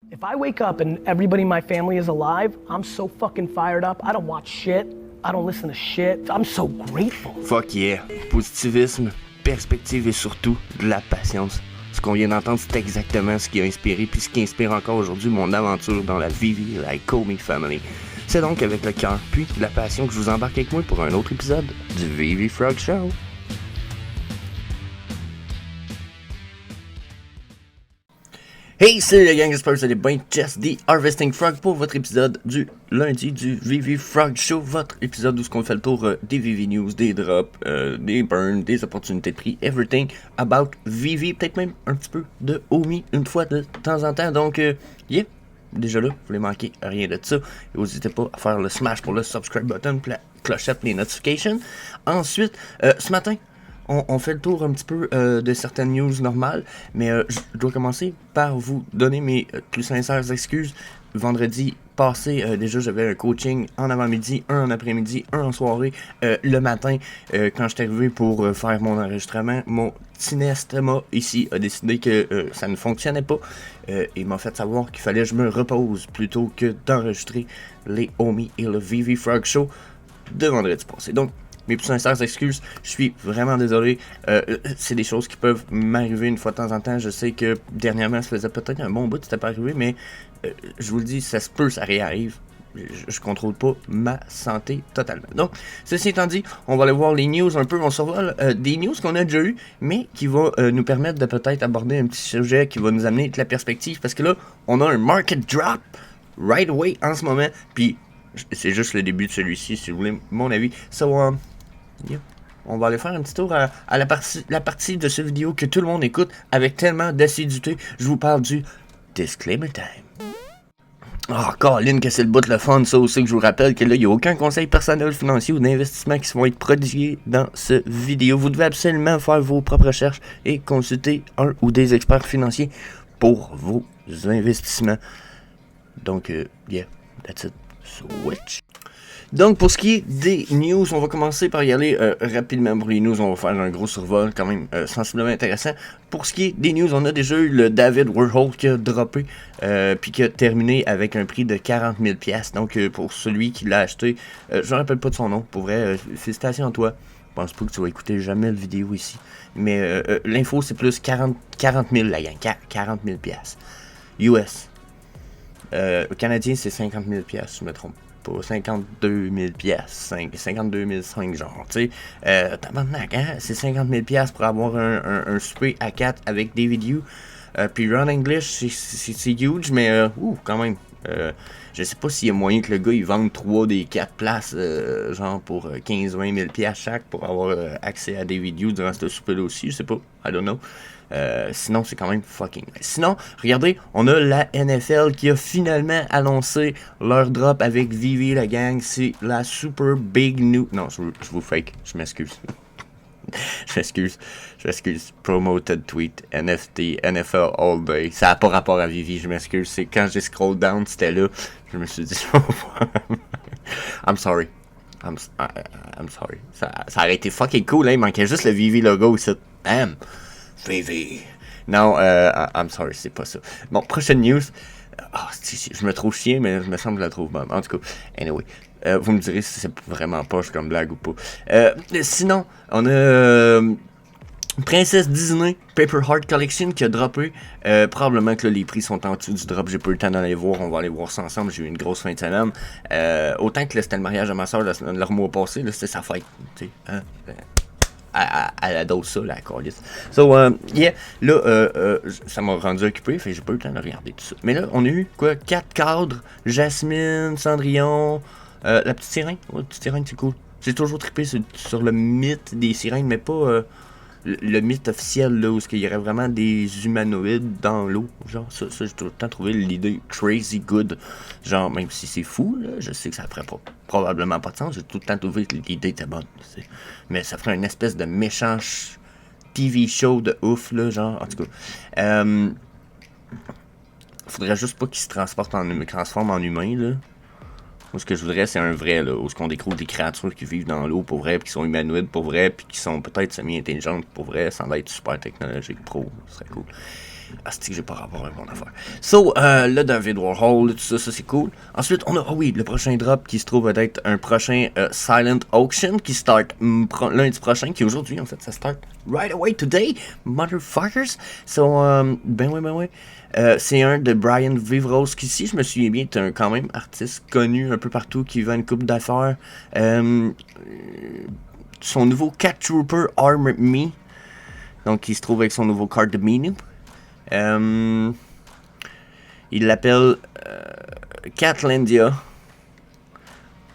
If I wake up and everybody in my family is alive, I'm so fucking fired up. I don't watch shit. I don't listen to shit. I'm so grateful. Fuck yeah. Positivisme, perspective et surtout de la patience. Ce qu'on vient d'entendre, c'est exactement ce qui a inspiré puis ce qui inspire encore aujourd'hui mon aventure dans la Vivi Like Comey Family. C'est donc avec le cœur puis la passion que je vous embarque avec moi pour un autre épisode du Vivi Frog Show. Hey, salut les gang, j'espère que vous allez bien. Just the Harvesting Frog pour votre épisode du lundi du Vivi Frog Show. Votre épisode où on fait le tour des Vivi News, des drops, des burns, des opportunités de prix, everything about Vivi. Peut-être même un petit peu de Omi une fois de temps en temps. Donc, yeah, déjà là, vous voulez manquer rien de ça. Et n'hésitez pas à faire le smash pour le subscribe button puis la clochette, les notifications. Ensuite, ce matin, on fait le tour un petit peu de certaines news normales, mais je dois commencer par vous donner mes plus sincères excuses. Vendredi passé, déjà j'avais un coaching en avant-midi, un en après-midi, un en soirée. Le matin, quand je suis arrivé pour faire mon enregistrement, mon synesthète ici a décidé que ça ne fonctionnait pas. Il m'a fait savoir qu'il fallait que je me repose plutôt que d'enregistrer les Omi et le Vivi Frog Show de vendredi passé. Donc, mes plus sincères excuses, je suis vraiment désolé. C'est des choses qui peuvent m'arriver une fois de temps en temps. Je sais que dernièrement, ça faisait peut-être un bon bout que c'était pas arrivé, mais je vous le dis, ça se peut, ça réarrive. Je contrôle pas ma santé totalement. Donc, ceci étant dit, on va aller voir les news un peu. On survole des news qu'on a déjà eues, mais qui vont nous permettre de peut-être aborder un petit sujet qui va nous amener de la perspective. Parce que là, on a un market drop right away en ce moment. Puis, c'est juste le début de celui-ci, si vous voulez mon avis. So, yeah. On va aller faire un petit tour à la partie de cette vidéo que tout le monde écoute avec tellement d'assiduité. Je vous parle du Disclaimer Time. Ah, Colin, que c'est le bout de le fun, ça aussi que je vous rappelle que là, il n'y a aucun conseil personnel financier ou d'investissement qui vont être prodigués dans cette vidéo. Vous devez absolument faire vos propres recherches et consulter un ou des experts financiers pour vos investissements. Donc, yeah, that's it. Switch. Donc, pour ce qui est des news, on va commencer par y aller rapidement pour les news. On va faire un gros survol quand même sensiblement intéressant. Pour ce qui est des news, on a déjà eu le David Warhol qui a droppé puis qui a terminé avec un prix de 40 000 $. Donc, pour celui qui l'a acheté, je ne me rappelle pas de son nom. Pour vrai, félicitations à toi. Je pense pas que tu vas écouter jamais la vidéo ici. Mais l'info, c'est plus 40 000 la gang. 40 000 $. US. Au Canadien, c'est 50 000 $, si je me trompe. Pour 52 000 $, 52 500 genre, tu sais, tabarnak, hein, c'est 50 000 $ pour avoir un souper à 4 avec David Yu, puis Ron English, c'est huge, mais, quand même, je sais pas s'il y a moyen que le gars, il vende 3 des 4 places, genre pour 15-20 000 $ chaque, pour avoir accès à David Yu durant ce souper-là aussi, je sais pas, I don't know. Sinon, c'est quand même fucking nice. Sinon, regardez, on a la NFL qui a finalement annoncé leur drop avec Vivi, la gang. C'est la super big news. Non, je vous fake. Je m'excuse. je m'excuse. Promoted tweet, NFT, NFL all day. Ça n'a pas rapport à Vivi, je m'excuse. C'est quand j'ai scroll down, c'était là. Je me suis dit, I'm sorry. I'm sorry. Ça aurait été fucking cool, hein. Il manquait juste le Vivi logo ici. Damn. Vivi. Non, I'm sorry, c'est pas ça. Bon, prochaine news. Je me trouve chien, mais je me semble que je la trouve bonne. En tout cas, anyway. Vous me direz si c'est vraiment poche comme blague ou pas. Sinon, on a Princesse Disney Paper Heart Collection qui a droppé. Probablement que là, les prix sont en dessous du drop. J'ai pas eu le temps d'aller voir. On va aller voir ça ensemble. J'ai eu une grosse fin de semaine. Autant que là, c'était le mariage de ma soeur le mois passé. Là, c'était sa fête. Tu sais, hein? À la dose ça, la calice. So, yeah, là, ça m'a rendu occupé, fait que j'ai pas eu le temps de regarder tout ça. Mais là, on a eu, quoi, 4 cadres, Jasmine, Cendrillon, la petite sirène. Ouais, la petite sirène, c'est cool. J'ai toujours trippé sur le mythe des sirènes, mais pas le mythe officiel, là, où il y aurait vraiment des humanoïdes dans l'eau. Genre, ça j'ai tout le temps trouvé l'idée crazy good. Genre, même si c'est fou, là, je sais que ça ferait probablement pas de sens. J'ai tout le temps trouvé que l'idée était bonne. Mais ça ferait une espèce de méchant TV show de ouf, là, genre, en tout cas. Faudrait juste pas qu'il se transforme en humain, là. Moi, ce que je voudrais, c'est un vrai, là, où on découvre des créatures qui vivent dans l'eau pour vrai, puis qui sont humanoïdes pour vrai, puis qui sont peut-être semi-intelligentes pour vrai, sans être super technologiques pro. Ce serait cool. c'est que j'ai pas rapport avec mon affaire. So, là, David Warhol, tout ça, ça c'est cool. Ensuite, on a, le prochain drop qui se trouve être un prochain Silent Auction qui start lundi prochain, qui aujourd'hui, en fait, ça start right away today, motherfuckers. So, ben ouais. C'est un de Brian Vivros, qui, si je me souviens bien, est un quand même artiste connu un peu partout, qui vend une coupe d'affaires. Son nouveau Cat Trooper Armor Me, donc il se trouve avec son nouveau card de menu. Il l'appelle Catlandia,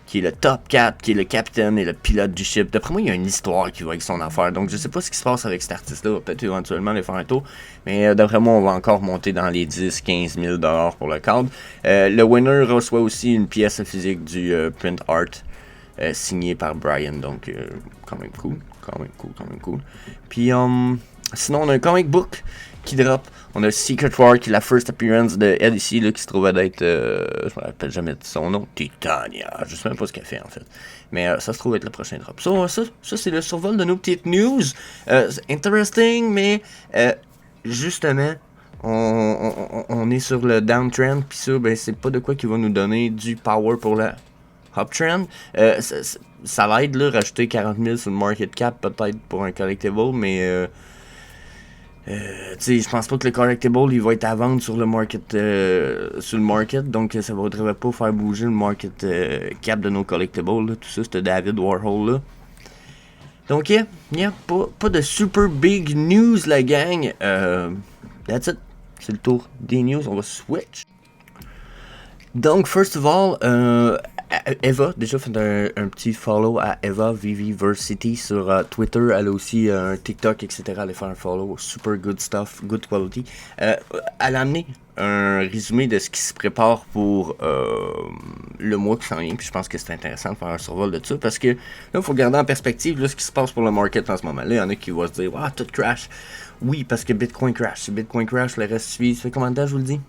qui est le top 4, qui est le capitaine et le pilote du ship. D'après moi, il y a une histoire qui va avec son affaire. Donc, je sais pas ce qui se passe avec cet artiste-là. On va peut-être éventuellement aller faire un tour. Mais d'après moi, on va encore monter dans les 10-15 000 $ pour le cadre. Le winner reçoit aussi une pièce physique du print art signée par Brian. Donc, quand même cool. Puis, sinon, on a un comic book qui drop. On a Secret War, qui est la first appearance de elle ici, là, qui se trouvait d'être, je me rappelle jamais de son nom, Titania. Je sais même pas ce qu'elle fait, en fait. Mais ça se trouve être le prochain drop. Ça c'est le survol de nos petites news. Interesting, mais justement, on est sur le downtrend, puis ça, ben, c'est pas de quoi qui va nous donner du power pour la uptrend. Ça l'aide, là, rajouter 40 000 sur le market cap, peut-être pour un collectible, mais je pense pas que le collectible il va être à vendre sur le market, donc ça va pas faire bouger le market cap de nos collectibles, là, tout ça, c'était David Warhol là. Donc pas de super big news la gang. That's it, c'est le tour des news, on va switch. Donc first of all, Eva, déjà fait un petit follow à Eva Viviversity sur Twitter. Elle a aussi un TikTok, etc. Allez faire un follow. Super good stuff, good quality. Elle a amené un résumé de ce qui se prépare pour le mois qui s'en vient. Puis je pense que c'est intéressant de faire un survol de ça. Parce que là, il faut garder en perspective là, ce qui se passe pour le market en ce moment. Là, il y en a qui vont se dire, ah, tout crash. Oui, parce que Bitcoin crash. Si Bitcoin crash, le reste suit. Ça fait combien de temps, je vous le dis?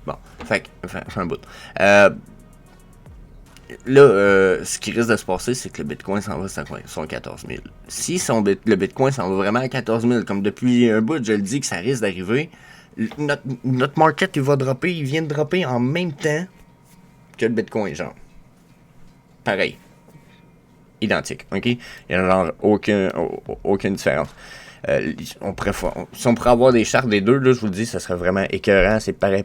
Bon, fait un bout. Là, ce qui risque de se passer, c'est que le Bitcoin s'en va à son 14 000. Si le Bitcoin s'en va vraiment à 14 000, comme depuis un bout, je le dis que ça risque d'arriver, notre market, il va dropper, il vient de dropper en même temps que le Bitcoin, genre. Pareil. Identique, ok? Il y a genre aucune différence. Si on pourrait avoir des chartes des deux, là, je vous le dis, ça serait vraiment écœurant, c'est pareil.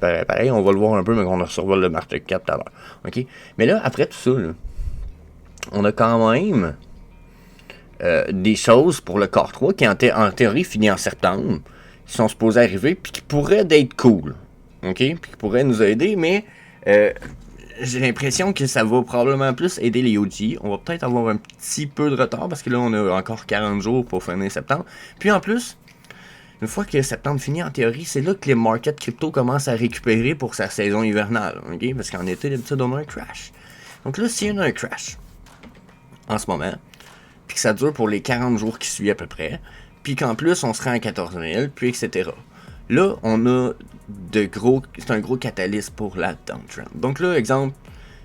On va le voir un peu, mais on survole le market cap tout à l'heure. Ok? Mais là, après tout ça, là, on a quand même des choses pour le Core 3 qui en théorie finit en septembre, qui sont supposés arriver, puis qui pourraient être cool. Ok? Puis qui pourraient nous aider, mais j'ai l'impression que ça va probablement plus aider les OG. On va peut-être avoir un petit peu de retard parce que là, on a encore 40 jours pour finir septembre. Puis en plus, une fois que septembre finit, en théorie, c'est là que les markets crypto commencent à récupérer pour sa saison hivernale. Okay? Parce qu'en été, d'habitude, on a un crash. Donc là, s'il y a un crash en ce moment, puis que ça dure pour les 40 jours qui suivent à peu près, puis qu'en plus, on se rend à 14 000, puis etc. Là, on a c'est un gros catalyste pour la downtrend. Donc là, exemple,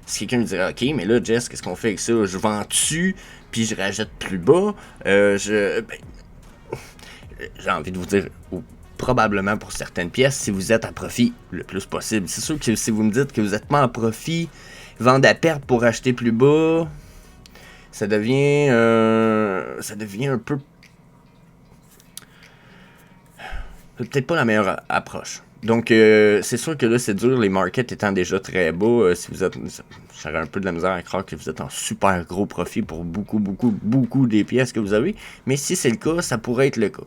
si quelqu'un me dirait, ok, mais là, Jess, qu'est-ce qu'on fait avec ça? Je vends dessus, puis je rachète plus bas. J'ai envie de vous dire, probablement pour certaines pièces, si vous êtes à profit le plus possible. C'est sûr que si vous me dites que vous êtes pas en profit, vendre à perte pour acheter plus bas, ça devient un peu peut-être pas la meilleure approche. Donc, c'est sûr que là, c'est dur, les markets étant déjà très bas. Si vous êtes, j'aurais un peu de la misère à croire que vous êtes en super gros profit pour beaucoup des pièces que vous avez. Mais si c'est le cas, ça pourrait être le cas.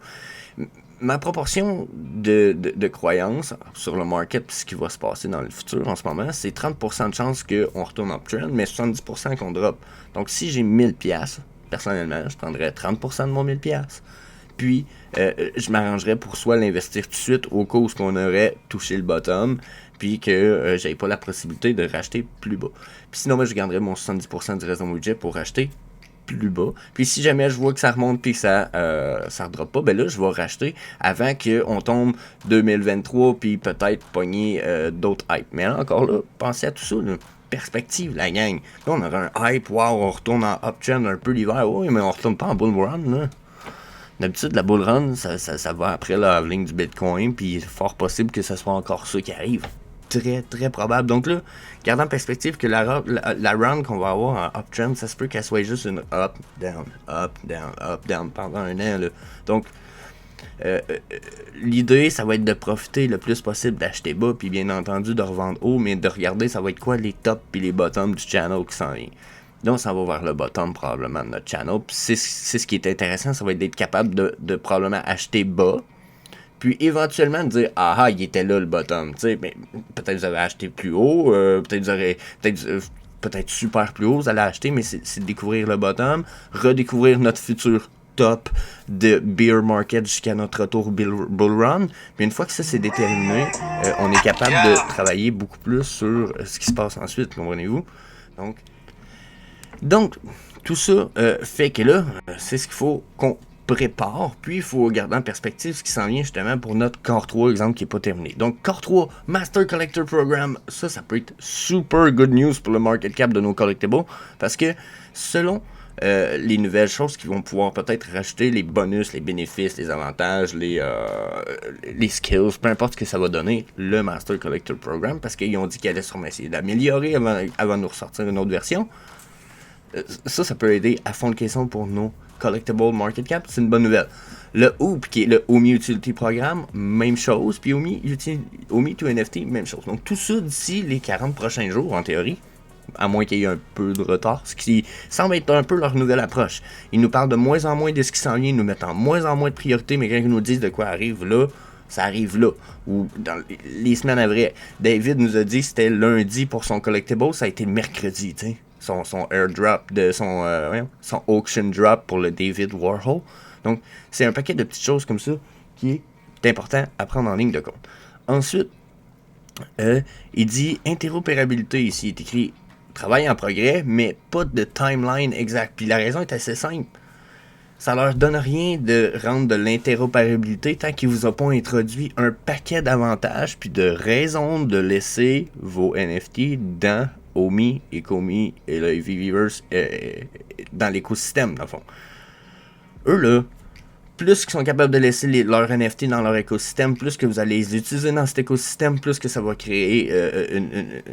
Ma proportion de croyance sur le market, ce qui va se passer dans le futur en ce moment, c'est 30% de chance qu'on retourne uptrend, mais 70% qu'on drop. Donc, si j'ai 1000$, personnellement, je prendrais 30% de mon 1000$. Puis, je m'arrangerais pour soit l'investir tout de suite au cas où on aurait touché le bottom, puis que j'avais pas la possibilité de racheter plus bas. Puis sinon, je garderais mon 70% du reste de mon budget pour racheter plus bas. Puis si jamais je vois que ça remonte puis que ça redroppe pas, ben là, je vais racheter avant qu'on tombe 2023 puis peut-être pogner d'autres hype. Mais là, encore là, pensez à tout ça, là. Perspective, la gang. Là, on aurait un hype, wow, on retourne en uptrend un peu l'hiver. Oui, mais on retourne pas en bull run, là. D'habitude, la bull run, ça va après la halving du Bitcoin, puis il est fort possible que ce soit encore ça qui arrive. Très, très probable. Donc là, gardant en perspective que la run qu'on va avoir en uptrend, ça se peut qu'elle soit juste une up, down, up, down, up, down pendant un an. Là. Donc, l'idée, ça va être de profiter le plus possible d'acheter bas, puis bien entendu de revendre haut, mais de regarder ça va être quoi les tops puis les bottoms du channel qui s'en vient. Donc, ça va vers le bottom probablement de notre channel. Puis c'est ce qui est intéressant, ça va être d'être capable de probablement acheter bas, puis éventuellement de dire ah il était là le bottom. Tu sais, mais peut-être vous avez acheté plus haut, peut-être vous aurez peut-être super plus haut, vous allez acheter, mais c'est de découvrir le bottom, redécouvrir notre futur top de bear market jusqu'à notre retour bull run. Puis une fois que ça c'est déterminé, on est capable de travailler beaucoup plus sur ce qui se passe ensuite, comprenez-vous? Donc, tout ça fait que là, c'est ce qu'il faut qu'on prépare, puis il faut garder en perspective ce qui s'en vient justement pour notre Core 3, exemple, qui n'est pas terminé. Donc, Core 3, Master Collector Program, ça peut être super good news pour le market cap de nos collectibles, parce que selon les nouvelles choses qui vont pouvoir peut-être rajouter les bonus, les bénéfices, les avantages, les skills, peu importe ce que ça va donner, le Master Collector Program, parce qu'ils ont dit qu'ils allaient sûrement essayer d'améliorer avant de nous ressortir une autre version. Ça peut aider à fond de caisson pour nos collectible market cap, c'est une bonne nouvelle. Le OOP, qui est le OMI Utility Program, même chose, puis OMI to NFT, même chose. Donc tout ça d'ici les 40 prochains jours, en théorie, à moins qu'il y ait un peu de retard, ce qui semble être un peu leur nouvelle approche. Ils nous parlent de moins en moins de ce qui s'en vient, ils nous mettent en moins de priorité, mais quand ils nous disent de quoi arrive là, ça arrive là. Ou dans les semaines après, David nous a dit que c'était lundi pour son collectible, ça a été mercredi, tu sais. Son airdrop, son auction drop pour le David Warhol. Donc, c'est un paquet de petites choses comme ça qui est important à prendre en ligne de compte. Ensuite, il dit interopérabilité ici. Il est écrit travail en progrès, mais pas de timeline exact. Puis la raison est assez simple. Ça leur donne rien de rendre de l'interopérabilité tant qu'ils vous ont pas introduit un paquet d'avantages puis de raisons de laisser vos NFT dans OMI, Ecomi et le Viviverse dans l'écosystème, dans le fond. Eux, là, plus qu'ils sont capables de laisser leurs NFT dans leur écosystème, plus que vous allez les utiliser dans cet écosystème, plus que ça va créer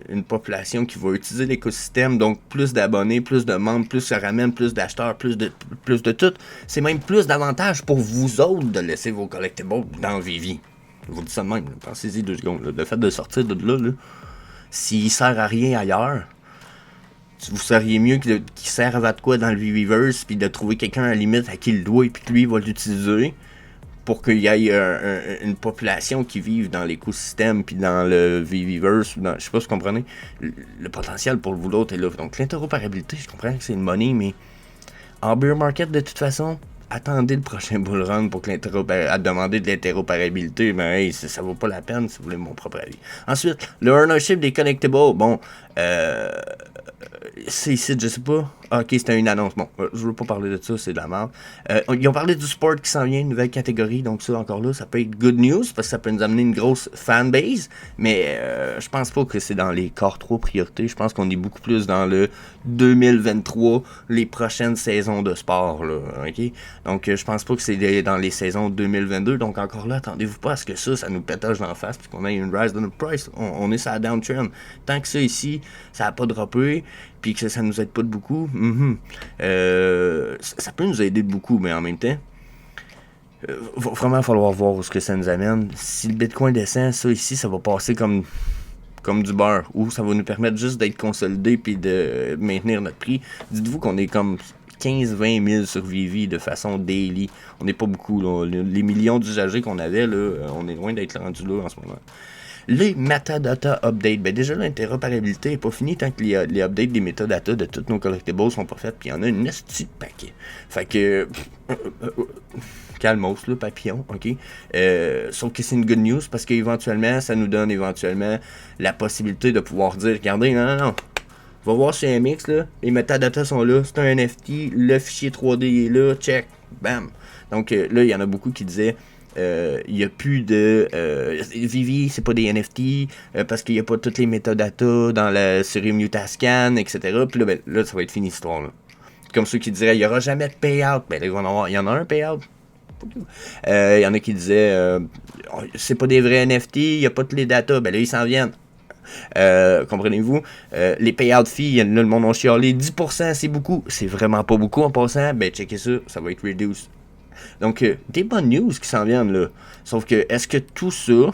une population qui va utiliser l'écosystème, donc plus d'abonnés, plus de membres, plus ça ramène plus d'acheteurs, plus de tout. C'est même plus d'avantages pour vous autres de laisser vos collectibles dans Vivi. Je vous dis ça de même, pensez-y 2 secondes. Là. Le fait de sortir de là, s'il sert à rien ailleurs, vous seriez mieux qu'il serve à de quoi dans le Viviverse, puis de trouver quelqu'un à la limite à qui il doit, et puis que lui va l'utiliser pour qu'il y ait une population qui vive dans l'écosystème, puis dans le Viviverse, je sais pas si vous comprenez, le potentiel pour vous l'autre est là. Donc l'interopérabilité, je comprends que c'est une money, mais en bear market, de toute façon, attendez le prochain bull run pour que à demander de l'interopérabilité, mais hey, ça vaut pas la peine si vous voulez mon propre avis. Ensuite, le ownership des collectibles, bon, c'est ici, je sais pas. Ah, ok, c'était une annonce. Bon, je veux pas parler de ça, c'est de la merde. Ils ont parlé du sport qui s'en vient, une nouvelle catégorie, donc ça encore là, ça peut être good news parce que ça peut nous amener une grosse fanbase, mais je pense pas que c'est dans les Core 3 priorités. Je pense qu'on est beaucoup plus dans le 2023, les prochaines saisons de sport, là, ok? Donc je pense pas que c'est dans les saisons 2022, donc encore là, attendez-vous pas à ce que ça nous pétage dans la face puis qu'on ait une rise dans notre price. On est sur la downtrend. Tant que ça ici, ça a pas droppé, puis que ça nous aide pas de beaucoup, ça peut nous aider de beaucoup, mais en même temps, va vraiment falloir voir où ce que ça nous amène. Si le Bitcoin descend, ça ici, ça va passer comme du beurre, ou ça va nous permettre juste d'être consolidé puis de maintenir notre prix. Dites-vous qu'on est comme 15-20 000 sur Vivi de façon daily. On n'est pas beaucoup, là. Les millions d'usagers qu'on avait, là, on est loin d'être rendu là en ce moment. Les metadata updates, ben déjà l'interopérabilité n'est pas finie tant que les updates des metadata de tous nos collectibles sont pas faites, puis il y en a une petite paquet. Fait que calmos, là, papillon, ok. Sauf que c'est une good news parce qu'éventuellement, ça nous donne la possibilité de pouvoir dire, regardez, non. Va voir chez MX, là, les metadata sont là, c'est un NFT, le fichier 3D est là, check, bam. Donc là, il y en a beaucoup qui disaient, il n'y a plus de Vivi, c'est pas des NFT parce qu'il n'y a pas toutes les metadata dans la série Mutascan, etc. Puis là, ça va être fini cette histoire là. Comme ceux qui diraient il n'y aura jamais de payout, ben là, il y en a un payout. Il y en a qui disaient c'est pas des vrais NFT, il n'y a pas toutes les datas. Ben là, ils s'en viennent. Comprenez-vous? Les payout fees, là, le monde en chialé. 10%, c'est beaucoup. C'est vraiment pas beaucoup en passant. Ben, checkez ça, ça va être reduced. Donc, des bonnes news qui s'en viennent, là. Sauf que, est-ce que tout ça,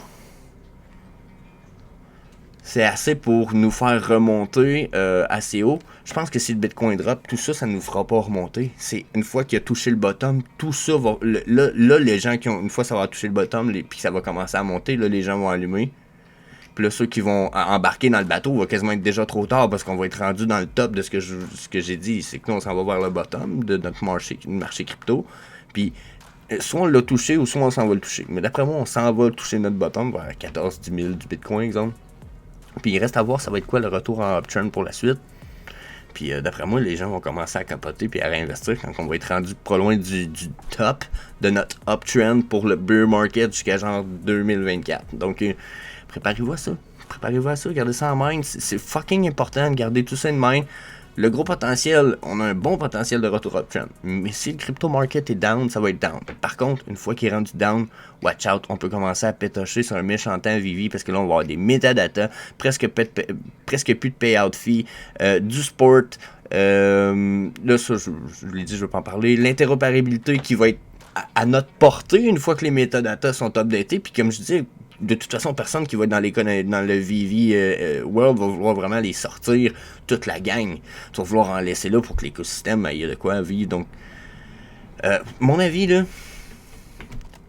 c'est assez pour nous faire remonter assez haut? Je pense que si le Bitcoin drop, tout ça, ça ne nous fera pas remonter. C'est une fois qu'il a touché le bottom, tout ça va... Là, les gens qui ont... Une fois ça va toucher le bottom, puis ça va commencer à monter, là, les gens vont allumer. Puis là, ceux qui vont embarquer dans le bateau va quasiment être déjà trop tard parce qu'on va être rendu dans le top de ce que j'ai dit. C'est que nous, on s'en va vers le bottom de notre marché crypto. Puis, soit on l'a touché ou soit on s'en va le toucher. Mais d'après moi, on s'en va toucher notre bottom vers 14-10 000 du Bitcoin, exemple. Puis il reste à voir ça va être quoi le retour en uptrend pour la suite. Puis d'après moi, les gens vont commencer à capoter puis à réinvestir quand on va être rendu pas loin du top de notre uptrend pour le bear market jusqu'à genre 2024. Donc préparez-vous à ça. Préparez-vous à ça, gardez ça en mind. C'est fucking important de garder tout ça en mind. Le gros potentiel, on a un bon potentiel de retour uptrend. Mais si le crypto market est down, ça va être down. Par contre, une fois qu'il est rendu down, watch out, on peut commencer à pétocher sur un méchant temps Vivi parce que là, on va avoir des métadatas, presque plus de payout fee, du sport. Là, ça, je l'ai dit, je ne veux pas en parler. L'interopérabilité qui va être à notre portée une fois que les métadatas sont updatés. Puis comme je disais, de toute façon, personne qui va être dans le VV World va vouloir vraiment les sortir, toute la gang. Tu vas vouloir en laisser là pour que l'écosystème ait de quoi vivre. Donc, mon avis, là,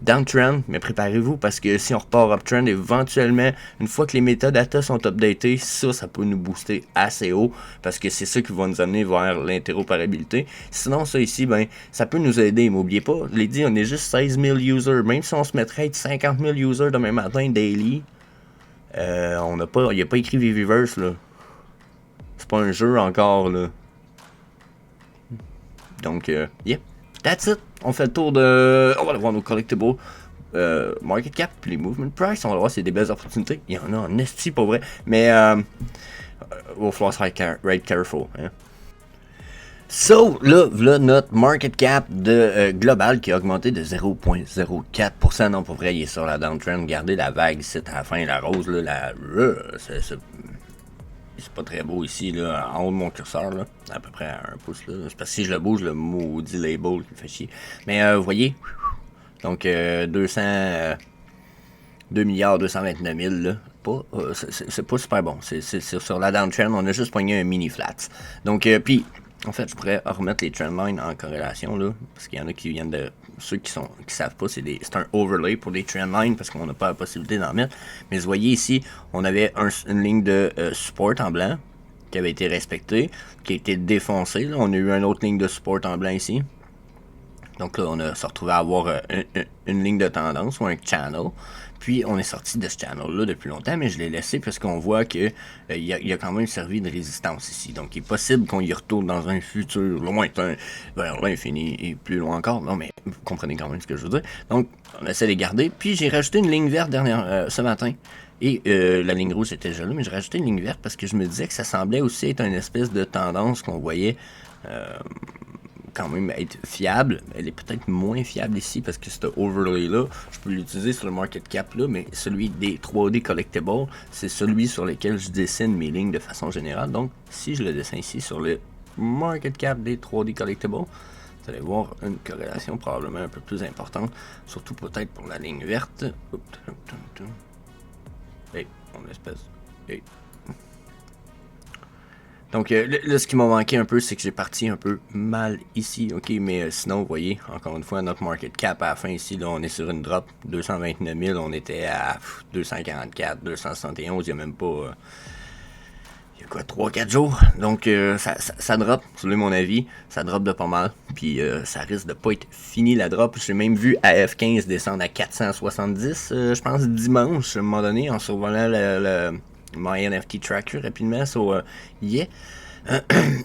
downtrend, mais préparez-vous parce que si on repart uptrend, éventuellement, une fois que les métadatas sont updatés, ça peut nous booster assez haut parce que c'est ça qui va nous amener vers l'interopérabilité. Sinon, ça ici, ben, ça peut nous aider. N'oubliez pas, je l'ai dit, on est juste 16 000 users. Même si on se mettrait à être 50 000 users demain matin daily, il n'y a pas écrit Viviverse, là. C'est pas un jeu encore, là. Donc, yeah. That's it. On fait le tour de... On va aller voir nos collectibles. Market cap, les movement price. On va voir si c'est des belles opportunités. Il y en a en esti, pas vrai. Mais, il va falloir se right careful. Hein. So, là, notre market cap de global qui a augmenté de 0,04%. Non, pour vrai, il est sur la downtrend. Regardez la vague ici à la fin, la rose, là, c'est pas très beau ici, là, en haut de mon curseur, là, à peu près à 1 pouce, là. C'est parce que si je le bouge, le maudit label qui me fait chier. Mais vous voyez, donc 2 milliards 229 000, là, c'est pas super bon. C'est sur la downtrend, on a juste pogné un mini flat. Donc, puis, en fait, je pourrais remettre les trendlines en corrélation, là, parce qu'il y en a qui viennent de... Ceux qui savent pas, c'est un overlay pour les trendlines parce qu'on n'a pas la possibilité d'en mettre. Mais vous voyez ici, on avait une ligne de support en blanc qui avait été respectée, qui a été défoncée. Là. On a eu une autre ligne de support en blanc ici. Donc là, on a se retrouvé à avoir une ligne de tendance ou un channel. Puis on est sorti de ce channel-là depuis longtemps, mais je l'ai laissé parce qu'on voit que il a quand même servi de résistance ici. Donc il est possible qu'on y retourne dans un futur lointain, vers l'infini et plus loin encore. Non, mais vous comprenez quand même ce que je veux dire. Donc on essaie de les garder. Puis j'ai rajouté une ligne verte ce matin. Et la ligne rouge était déjà là, mais j'ai rajouté une ligne verte parce que je me disais que ça semblait aussi être une espèce de tendance qu'on voyait quand même être fiable. Elle est peut-être moins fiable ici parce que ce overlay-là, je peux l'utiliser sur le market cap-là, mais celui des 3D collectibles, c'est celui sur lequel je dessine mes lignes de façon générale. Donc, si je le dessine ici sur le market cap des 3D collectibles, vous allez voir une corrélation probablement un peu plus importante, surtout peut-être pour la ligne verte. Hey, mon espèce. Hey. Donc là, ce qui m'a manqué un peu, c'est que j'ai parti un peu mal ici, ok, mais sinon, vous voyez, encore une fois, notre market cap à la fin ici, là, on est sur une drop, 229 000, on était à 244, 271, il y a même pas, il y a quoi, 3-4 jours, donc ça drop, c'est mon avis, ça drop de pas mal, puis ça risque de pas être fini la drop, j'ai même vu AF15 descendre à 470, je pense dimanche, à un moment donné, en survolant my NFT tracker rapidement, yeah.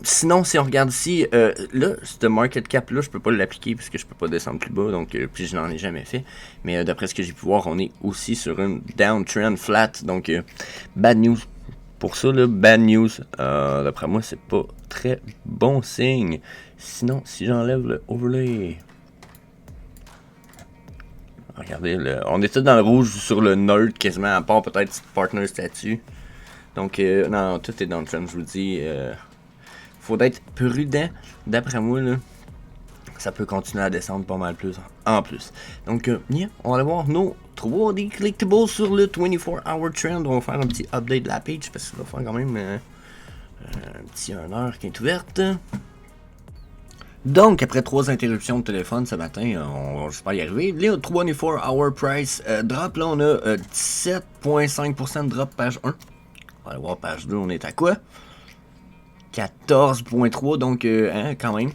Sinon, si on regarde ici, là, ce market cap là, je peux pas l'appliquer parce que je peux pas descendre plus bas, donc puis je n'en ai jamais fait. Mais d'après ce que j'ai pu voir, on est aussi sur une downtrend flat, donc bad news. Pour ça, là, bad news. D'après moi, c'est pas très bon signe. Sinon, si j'enlève le overlay, Regardez, on était dans le rouge sur le nerd quasiment, à part peut-être partner statut. Donc, non, tout est dans le trend, je vous dis. Faut être prudent. D'après moi, là, ça peut continuer à descendre pas mal plus en plus. Donc, yeah, on va aller voir nos 3D collectibles sur le 24-hour trend. On va faire un petit update de la page parce qu'il va faire quand même un petit 1 heure qui est ouverte. Donc, après 3 interruptions de téléphone ce matin, on j'espère y arriver. Les 24-hour price drop, là, on a 17,5% de drop page 1. On va aller voir page 2, on est à quoi? 14,3, donc hein, quand même.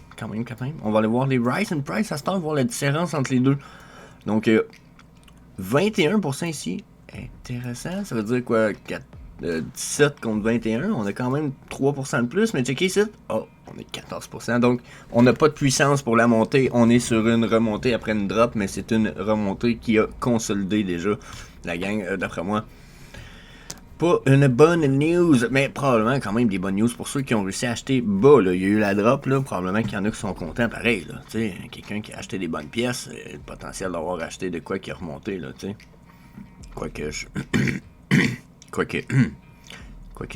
On va aller voir les rise and price à ce temps, voir la différence entre les deux. Donc, 21% ici. Intéressant, ça veut dire quoi? 17 contre 21, on a quand même 3% de plus, mais checkez ici. Oh, on est 14%, donc on n'a pas de puissance pour la montée. On est sur une remontée après une drop, mais c'est une remontée qui a consolidé déjà la gang, d'après moi. Pas une bonne news, mais probablement quand même des bonnes news pour ceux qui ont réussi à acheter bas. Là. Il y a eu la drop, là, probablement qu'il y en a qui sont contents pareil. Là. Quelqu'un qui a acheté des bonnes pièces, le potentiel d'avoir acheté de quoi qui a remonté. Là, quoique je... Quoique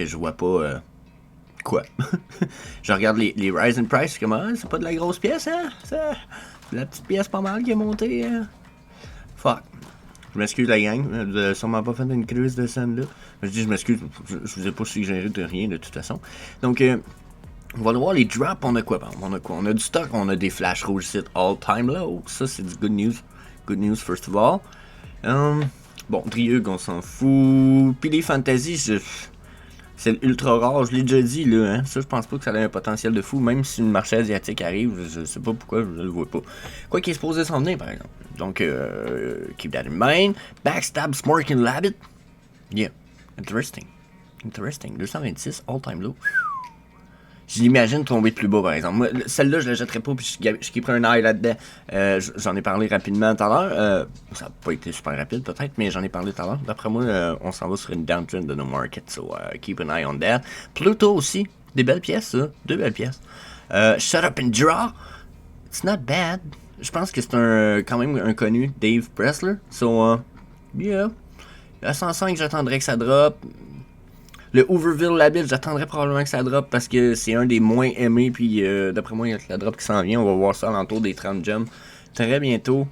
je vois pas... Quoi? Je regarde les rise and price, comment? C'est pas de la grosse pièce, hein? C'est la petite pièce pas mal qui est montée, hein? Fuck. Je m'excuse la gang, vous avez sûrement pas fait une crise de scène là. Je dis je m'excuse, je vous ai pas suggéré de rien de toute façon. Donc on va aller voir les drops, on a quoi? On a du stock, on a des flash rouges ici, all time low. Ça c'est du good news. Good news first of all. Bon, Driug, on s'en fout. Puis les fantasy, c'est ultra rare, je l'ai déjà dit là, hein. Ça je pense pas que ça a un potentiel de fou, même si une marché asiatique arrive, je sais pas pourquoi, je le vois pas. Quoi qu'il est supposé s'en venir par exemple. Donc, keep that in mind. Backstab Smorkin Labbit. Yeah, interesting. 226, all time low. Je l'imagine tomber plus bas par exemple. Moi, celle-là, je la jetterais pas, puis je keeperais un eye là-dedans. J'en ai parlé rapidement tout à l'heure. Ça n'a pas été super rapide peut-être, mais j'en ai parlé tout à l'heure. D'après moi, on s'en va sur une downtrend de nos market, so keep an eye on that. Pluto aussi, des belles pièces, ça. 2 belles pièces. Shut Up and Draw. It's not bad. Je pense que c'est quand même un connu, Dave Pressler. So, yeah. À 105, j'attendrai que ça drop. Le Hooverville Labbit, j'attendrai probablement que ça drop parce que c'est un des moins aimés. Puis d'après moi, il y a la drop qui s'en vient. On va voir ça à l'entour des 30 gems très bientôt.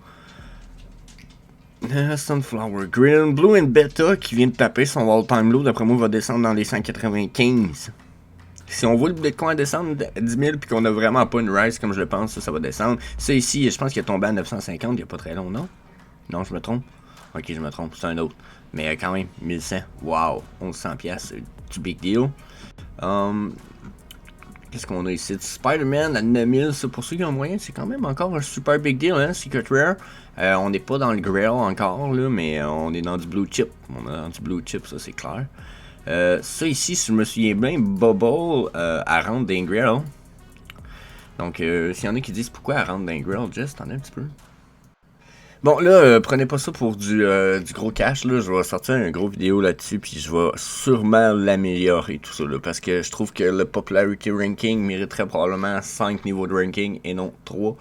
Sunflower Grill. Blue and Beta qui vient de taper son all-time low. D'après moi, va descendre dans les 195. Si on voit le Bitcoin descendre à 10 000 puis qu'on a vraiment pas une rise comme je le pense, ça va descendre. Ça ici, je pense qu'il est tombé à 950 il n'y a pas très long, non? Non, je me trompe? Ok, je me trompe, c'est un autre. Mais quand même, 1100. Wow, 1100 pièces, c'est du big deal. Qu'est-ce qu'on a ici? Spider-Man à 9000, ça pour ceux qui ont moyen, c'est quand même encore un super big deal, hein? Secret Rare. On n'est pas dans le Grail encore, là, mais on est dans du Blue Chip. On est dans du Blue Chip, ça c'est clair. Ça ici, si je me souviens bien, Bubble elle rentre dans Grail. Donc, s'il y en a qui disent pourquoi elle rentre dans Grail, Jess, t'en as un petit peu? Bon, là, prenez pas ça pour du gros cash, là. Je vais sortir une gros vidéo là-dessus, puis je vais sûrement l'améliorer, tout ça, là. Parce que je trouve que le Popularity Ranking mériterait probablement 5 niveaux de ranking et non 3.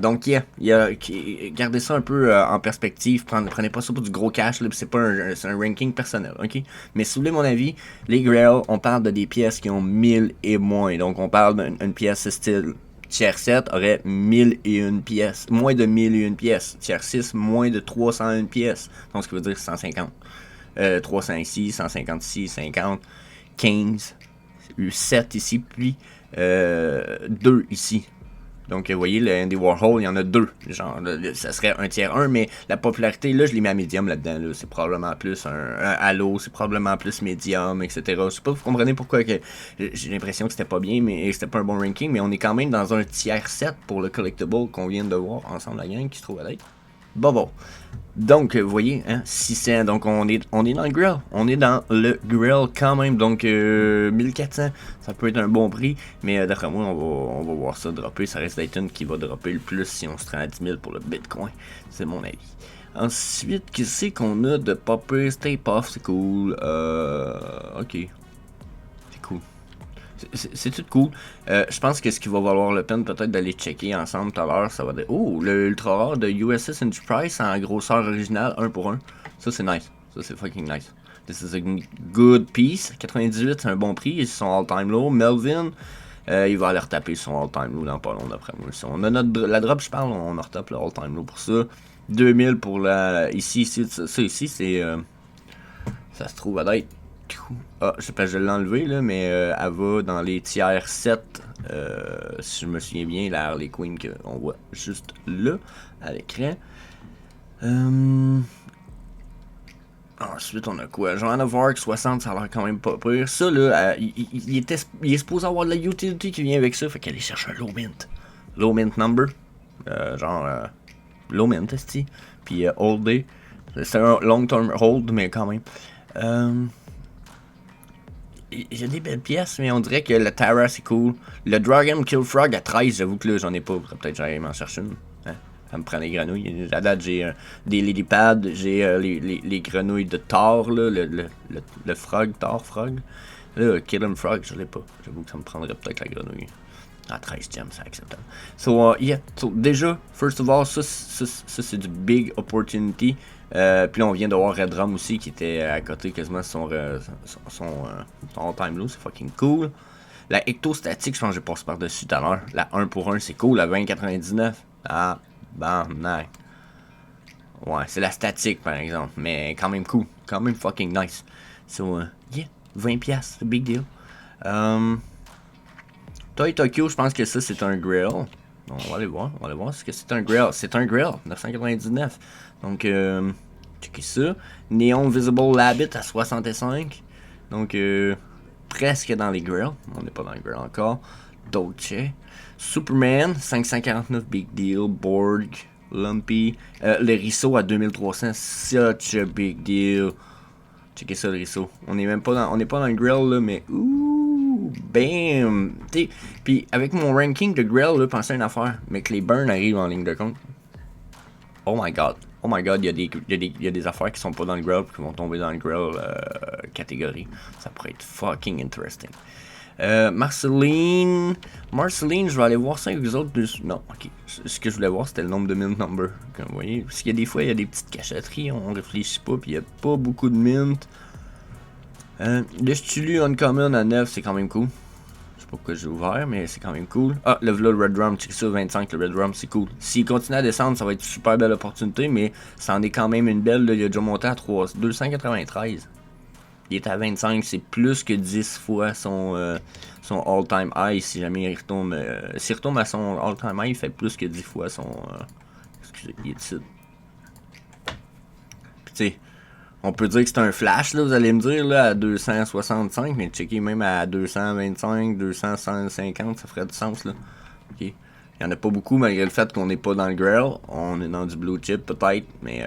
Donc, gardez ça un peu en perspective. Prenez pas ça pour du gros cash, là. C'est pas c'est un ranking personnel, ok? Mais si vous voulez mon avis, les Grail, on parle de des pièces qui ont 1000 et moins. Donc, on parle d'une pièce style. Tier 7 aurait 1001 pièces, moins de 1001 pièces. Tier 6, moins de 301 pièces. Donc, ce qui veut dire 150. 300 ici, 150 ici, 50, 15, 7 ici, puis 2 ici. Donc, vous voyez, le Andy Warhol, il y en a 2. Genre, ça serait un tiers 1, mais la popularité, là, je l'ai mis à médium là-dedans. Là. C'est probablement plus un Halo, c'est probablement plus médium, etc. Je sais pas, vous comprenez pourquoi que j'ai l'impression que c'était pas bien, mais c'était pas un bon ranking, mais on est quand même dans un tiers 7 pour le collectible qu'on vient de voir ensemble, la gang qui se trouve à l'être. Bon. Donc, vous voyez, hein, 600, donc on est dans le grill. On est dans le grill quand même, donc 1400, ça peut être un bon prix, mais d'après moi, on va voir ça dropper. Ça reste d'être une qui va dropper le plus si on se rend à 10 000 pour le Bitcoin, c'est mon avis. Ensuite, qu'est-ce qu'on a de popper? Stay Puff, c'est cool. Ok. C'est cool. C'est tout cool. Je pense que ce qui va valoir le peine peut-être d'aller checker ensemble tout à l'heure, ça va être... Oh, le ultra rare de USS Enterprise en grosseur originale, 1 pour 1. Ça, c'est nice. Ça, c'est fucking nice. This is a good piece. 98, c'est un bon prix. Ils sont all-time low. Melvin, il va aller retaper son all-time low dans pas long d'après moi. Si on a la drop, je parle, on retape le all-time low pour ça. 2000 pour la... Ici, ça ici, c'est... ça se trouve à être... Ah, je l'ai enlevé là, mais elle va dans les tiers 7. Si je me souviens bien, la Harley Quinn qu'on voit juste là, à l'écran. Ensuite, on a quoi? Joanna of Arc 60, ça a l'air quand même pas pire. Ça, là, il est supposé avoir de la utility qui vient avec ça, fait qu'elle cherche un low mint. Low mint number. Low mint, esti. Puis hold day. C'est un long term hold, mais quand même. Il y a des belles pièces, mais on dirait que le Tara c'est cool. Le Dragon Kill Frog à 13, j'avoue que là j'en ai pas. Peut-être j'allais m'en chercher une. Hein? Ça me prend les grenouilles. À date, j'ai des Lilypads, j'ai les grenouilles de Thor, là, le frog, Thor frog. Là, Kill 'em Frog, je l'ai pas. J'avoue que ça me prendrait peut-être la grenouille. Ah, 13 gems, c'est acceptable. So, yeah. So, déjà, first of all, ça c'est du big opportunity. Puis là, on vient de voir Red Rum aussi, qui était à côté quasiment son all-time low. C'est fucking cool. La ectostatique, je pense que j'ai passé par-dessus tout à l'heure. La 1 pour 1, c'est cool. La 20,99. Ah, bam, nice. Ouais, c'est la statique, par exemple. Mais quand même cool. Quand même fucking nice. So, yeah. 20$, c'est big deal. Toy Tokyo, je pense que ça, c'est un grill. On va aller voir. Ce que c'est un grill. C'est un grill. 999. Donc, checkez ça. Neon Visible Labbit à 65. Donc, presque dans les grills. On n'est pas dans les grills encore. Dolce. Superman, 549, big deal. Borg, Lumpy. Le Risso à 2300, such a big deal. Checkez ça, le Risso. On n'est pas dans le grill, là, mais ouh, bam. Puis, avec mon ranking de grill, là, pensez à une affaire. Mais que les burns arrivent en ligne de compte. Oh my god, il y a des affaires qui sont pas dans le grill qui vont tomber dans le grill catégorie. Ça pourrait être fucking interesting. Marceline, je vais aller voir ça avec les autres. Non, ok. Ce que je voulais voir, c'était le nombre de mint number. Comme vous voyez, parce qu'il y a des fois, il y a des petites cachotteries, on réfléchit pas, puis il y a pas beaucoup de mint. Le Stulu Uncommon à 9, c'est quand même cool. Je sais pas pourquoi j'ai ouvert, mais c'est quand même cool. Ah, le Red Drum, check ça, 25, le Red Drum, c'est cool. S'il continue à descendre, ça va être une super belle opportunité, mais ça en est quand même une belle. Là, il a déjà monté à 293. Il est à 25, c'est plus que 10 fois son all-time high. Si jamais il retombe, à son all-time high, il fait plus que 10 fois son... excusez, il est ici. Puis tu sais, on peut dire que c'est un flash, là, vous allez me dire, là, à 265, mais checker même à 225, 250, ça ferait du sens, là. Ok. Il y en a pas beaucoup, malgré le fait qu'on n'est pas dans le grill. On est dans du blue chip, peut-être, mais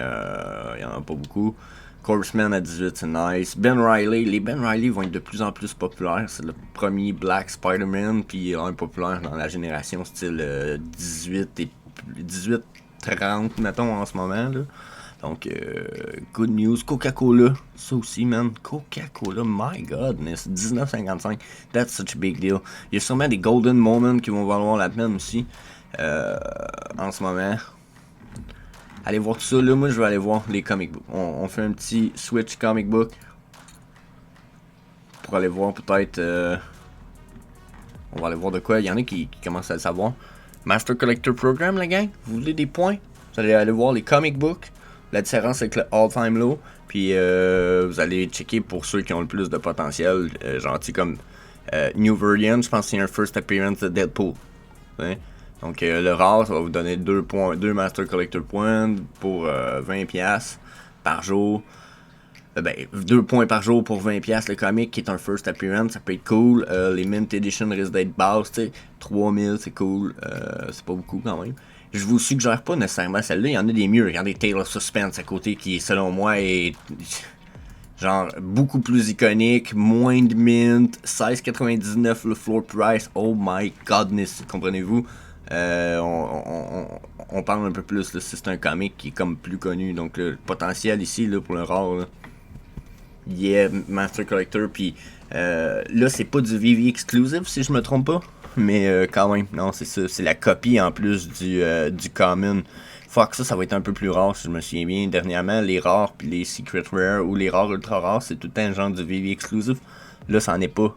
il y en a pas beaucoup. Corpseman à 18, c'est nice. Ben Riley, les Ben Riley vont être de plus en plus populaires. C'est le premier Black Spider-Man, puis un populaire dans la génération style 18-30, mettons, en ce moment, là. Donc, good news. Coca-Cola, ça aussi, man. Coca-Cola, my godness. 19,55. That's such a big deal. Il y a sûrement des golden moments qui vont valoir la peine aussi. En ce moment. Allez voir tout ça. Là, moi, je vais aller voir les comic books. On fait un petit switch comic book. Pour aller voir peut-être... on va aller voir de quoi. Il y en a qui commencent à le savoir. Master Collector Program, la gang. Vous voulez des points? Vous allez aller voir les comic books. La différence avec le all-time low. Puis vous allez checker pour ceux qui ont le plus de potentiel. Gentil comme New Variant. Je pense que c'est un first appearance de Deadpool. Hein? Donc le rare, ça va vous donner 2 Master Collector Points pour 20$ par jour. 2 points par jour pour 20$. Le comic qui est un first appearance, ça peut être cool. Les Mint Edition risquent d'être basses. 3000, c'est cool. C'est pas beaucoup quand même. Je vous suggère pas nécessairement celle-là, il y en a des mieux. Regardez Tale of Suspense à côté qui, selon moi, est genre beaucoup plus iconique, moins de mint, 16,99 le floor price. Oh my godness, comprenez-vous? On parle un peu plus, là, c'est un comic qui est comme plus connu, donc le potentiel ici là, pour le rare. Là. Yeah, Master Collector, puis là, c'est pas du VV Exclusive, si je me trompe pas. Mais quand même, non, c'est ça. C'est la copie en plus du Common. Fuck, ça va être un peu plus rare, si je me souviens bien. Dernièrement, les rares, puis les Secret Rare, ou les rares ultra rares, c'est tout le temps un genre du VV Exclusive. Là, ça en est pas.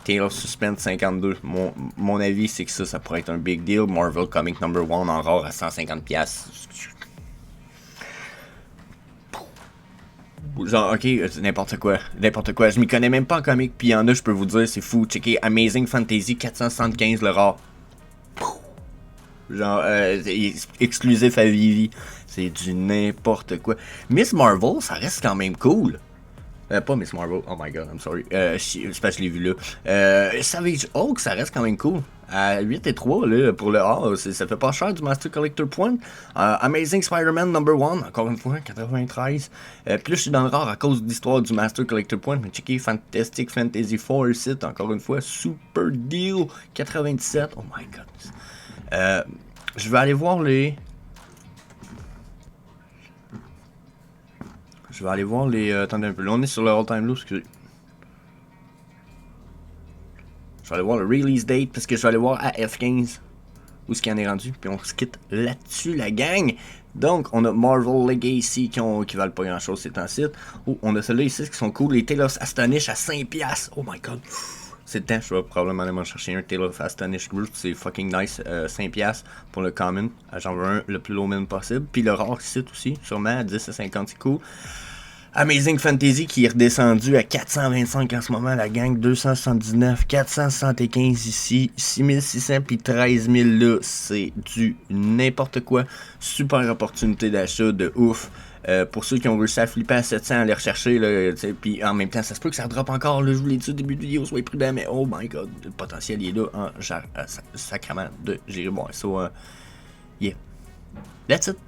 Tale of Suspense 52. Mon avis, c'est que ça pourrait être un big deal. Marvel Comic No. 1 en rare à 150$. Genre, ok, n'importe quoi. Je m'y connais même pas en comic, puis il y en a, je peux vous dire, c'est fou. Checker Amazing Fantasy 475 le rare. Genre, exclusif à Vivi. C'est du n'importe quoi. Miss Marvel, ça reste quand même cool. Pas Miss Marvel, oh my god, I'm sorry. C'est parce que je l'ai vu là. Savage Hulk, ça reste quand même cool. À 8,3 là, pour le A, ça fait pas cher du Master Collector Point. Amazing Spider-Man No. 1, encore une fois, 93. Puis là, je suis dans le rare à cause de l'histoire du Master Collector Point. Mais checker Fantastic Fantasy 4 ici, encore une fois, super deal, 97. Oh my god. Je vais aller voir les. Attendez un peu. Là, on est sur le all-time low, excusez. Je vais aller voir le release date parce que je vais aller voir à F15 où ce qu'il en est rendu. Puis on se quitte là-dessus, la gang. Donc, on a Marvel Legacy qui valent pas grand-chose, c'est un site. Oh, on a ceux-là ici qui sont cool. Les Tales of Astonish à 5$. Oh my god. C'est le temps, je vais probablement aller m'en chercher un Tale of Astonish Group. C'est fucking nice. 5$ pour le common. J'en veux un le plus low min possible. Puis le rare site aussi, sûrement à 10 à 50, c'est cool. Amazing Fantasy qui est redescendu à 425 en ce moment, la gang, 279, 475 ici, 6600 puis 13 000 là, c'est du n'importe quoi. Super opportunité d'achat de ouf. Pour ceux qui ont réussi à flipper à 700, aller rechercher, là, puis en même temps, ça se peut que ça drop encore, là, je vous l'ai dit au début de vidéo, soyez prudents, mais oh my god, le potentiel il est là, en sacrament de gérer. Bon, so, yeah. That's it.